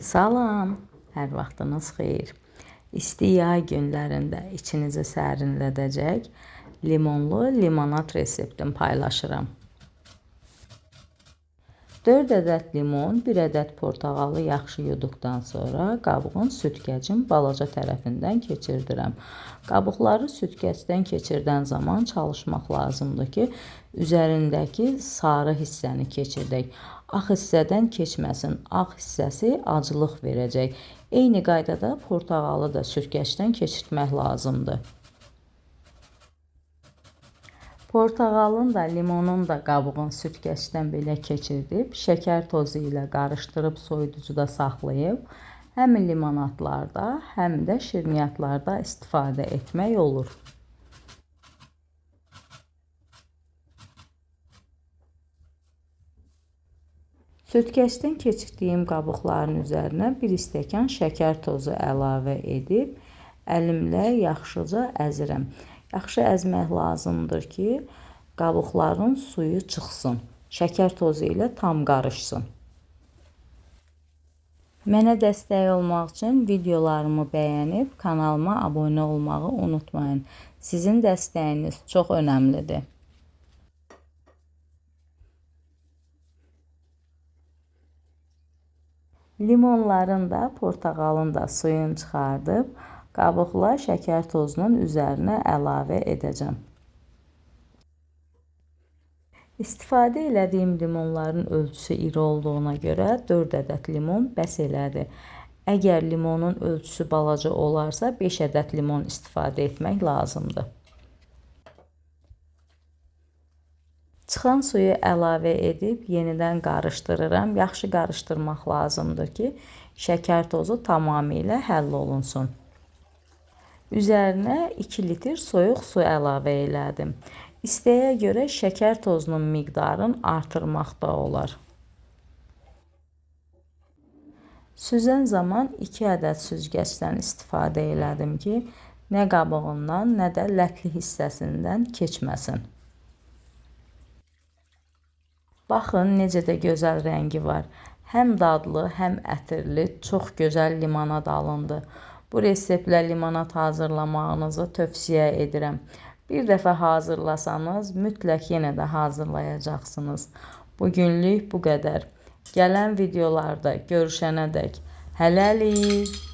Salam, hər vaxtınız xeyir. İsti yay günlərində içinizi sərinlədəcək limonlu limonad reseptini paylaşıram. 4 ədəd limon, 1 ədəd portağalı yaxşı yuduqdan sonra qabığın sütkəcin balaca tərəfindən keçirdirəm. Qabıqları sütkəcdən keçirdən zaman çalışmaq lazımdır ki, üzərindəki sarı hissəni keçirdək. Ağ hissədən keçməsin, ağ hissəsi acılıq verəcək. Eyni qaydada portağalı da sütkəcdən keçirtmək lazımdır. Portağalın da, limonun da qabığın sütkəcdən belə keçirdib, şəkər tozu ilə qarışdırıb soyuducuda saxlayıb, həm limonadlarda, həm də şirniyyatlarda istifadə etmək olur. Sütkəcdən keçirdiyim qabıqların üzərinə 1 stəkan şəkər tozu əlavə edib, əlimlə yaxşıca əzirəm. Yaxşı əzmək lazımdır ki, qabıqların suyu çıxsın, şəkər tozu ilə tam qarışsın. Mənə dəstək olmaq üçün videolarımı bəyənib kanalıma abunə olmağı unutmayın. Sizin dəstəyiniz çox önəmlidir. Limonların da, portağalın da suyunu çıxardıb, qabıqla şəkər tozunun üzərinə əlavə edəcəm. İstifadə elədiyim limonların ölçüsü iri olduğuna görə 4 ədəd limon bəs elədi. Əgər limonun ölçüsü balaca olarsa 5 ədəd limon istifadə etmək lazımdır. Çıxan suyu əlavə edib yenidən qarışdırıram. Yaxşı qarışdırmaq lazımdır ki, şəkər tozu tamamilə həll olunsun. Üzərinə 2 litr soyuq su əlavə elədim. İstəyə görə şəkər tozunun miqdarını artırmaq da olar. Süzən zaman 2 ədəd süzgəcdən istifadə elədim ki, nə qabığından, nə də lətli hissəsindən keçməsin. Baxın, necə də gözəl rəngi var. Həm dadlı, həm ətirli, çox gözəl limonad alındı. Bu reseptlə limonad hazırlamağınızı tövsiyə edirəm. Bir dəfə hazırlasanız, mütləq yenə də hazırlayacaqsınız. Bugünlük bu qədər. Gələn videolarda görüşənədək hələlik.